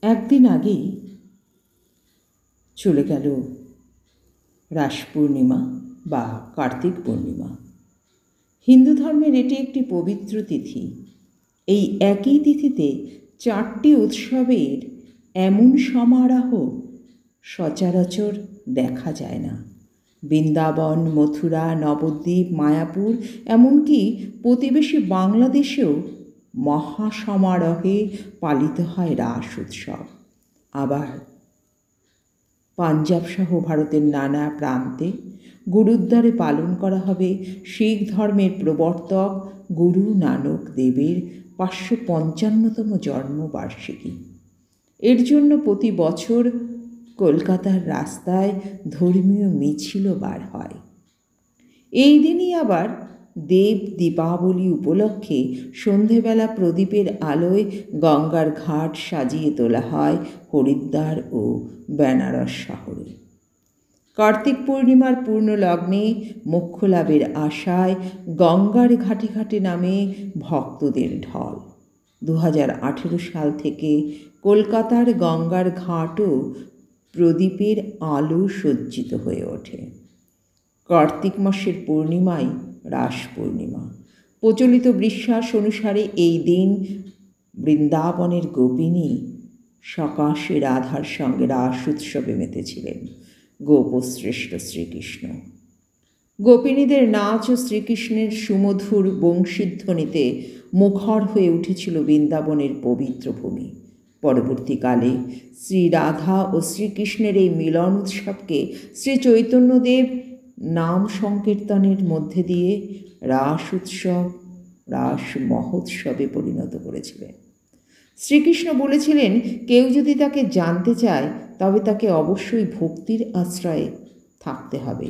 একদিন আগেই চলে গেল রাস পূর্ণিমা বা কার্তিক পূর্ণিমা। হিন্দু ধর্মের এটি একটি পবিত্র তিথি। এই একই তিথিতে 4টি উৎসবের এমন সমারোহ সচরাচর দেখা যায় না। বৃন্দাবন, মথুরা, নবদ্বীপ, মায়াপুর, এমনকি প্রতিবেশী বাংলাদেশেও মহাসমারোহে পালিত হয় রাস উৎসব। আবার পাঞ্জাব সহ ভারতের নানা প্রান্তে গুরুদ্বারে পালন করা হবে শিখ ধর্মের প্রবর্তক গুরু নানক দেবের 555তম জন্মবার্ষিকী। এর জন্য প্রতি বছর কলকাতার রাস্তায় ধর্মীয় মিছিলও বার হয়। এই দিনই আবার দেব দীপাবলি উপলক্ষে সন্ধেবেলা প্রদীপের আলোয় গঙ্গার ঘাট সাজিয়ে তোলা হয় হরিদ্বার ও বেনারস শহরে। কার্তিক পূর্ণিমার পূর্ণ লগ্নে মোক্ষ লাভের আশায় গঙ্গার ঘাটে ঘাটে নামে ভক্তদের ঢল। 2018 সাল থেকে কলকাতার গঙ্গার ঘাটও প্রদীপের আলো সজ্জিত হয়ে ওঠে। কার্তিক মাসের পূর্ণিমাই রাস পূর্ণিমা। প্রচলিত বিশ্বাস অনুসারে এই দিন বৃন্দাবনের গোপিনী সকাশে রাধার সঙ্গে রাস উৎসবে মেতেছিলেন গোপশ্রেষ্ঠ শ্রীকৃষ্ণ। গোপিনীদের নাচ ও শ্রীকৃষ্ণের সুমধুর বংশীধ্বনিতে মুখর হয়ে উঠেছিল বৃন্দাবনের পবিত্র ভূমি। পরবর্তীকালে শ্রী রাধা ও শ্রীকৃষ্ণের এই মিলন উৎসবকে শ্রী চৈতন্যদেব নাম সংকীর্তনের মধ্যে দিয়ে রাস উৎসব, রাস মহোৎসবে পরিণত করেছিলেন। শ্রীকৃষ্ণ বলেছিলেন, কেউ যদি তাকে জানতে চায় তবে তাকে অবশ্যই ভক্তির আশ্রয়ে থাকতে হবে।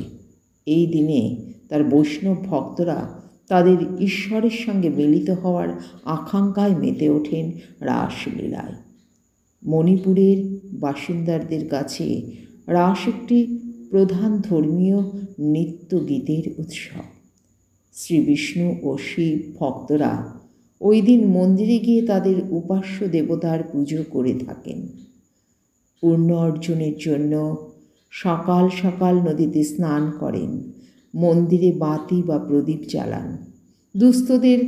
এই দিনে তার বৈষ্ণব ভক্তরা তাদের ঈশ্বরের সঙ্গে মিলিত হওয়ার আকাঙ্ক্ষায় মেতে ওঠেন রাসলীলায়। মণিপুরের বাসিন্দাদের কাছে রাস একটি প্রধান ধর্মীয় নৃত্য গীতের উৎসব। শ্রী বিষ্ণু ও শিব ভক্তরা ওই দিন মন্দিরে গিয়ে তাদের উপাস্য দেবতার পুজো করে থাকেন। পুণ্য অর্জনের জন্য সকাল সকাল নদীতে স্নান করেন, মন্দিরে বাতি বা প্রদীপ জ্বালান, দুস্থদের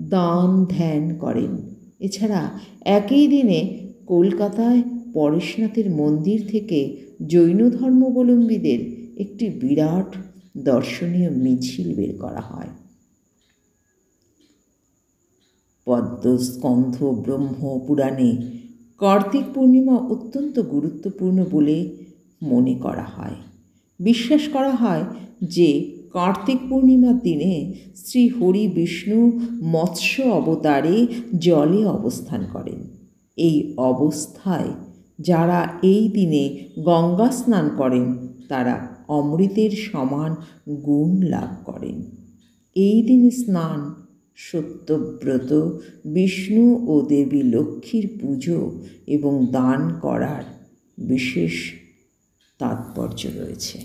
দান ধ্যান করেন। এছাড়া একই দিনে কলকাতায় পরেশনাথের মন্দির থেকে জৈন ধর্মাবলম্বীদের একটি বিরাট দর্শনীয় মিছিল বের করা হয়। পদ্মস্কন্ধ ব্রহ্ম পুরাণে কার্তিক পূর্ণিমা অত্যন্ত গুরুত্বপূর্ণ বলে মনে করা হয়। বিশ্বাস করা হয় যে কার্তিক পূর্ণিমার দিনে শ্রী হরি বিষ্ণু মৎস্য অবতারে জলে অবস্থান করেন। এই অবস্থায় যারা এই দিনে গঙ্গা স্নান করেন তারা অমৃতের সমান গুণ লাভ করেন। এই দিনে স্নান, সত্যব্রত, বিষ্ণু ও দেবী লক্ষ্মীর পুজো এবং দান করার বিশেষ তাৎপর্য রয়েছে।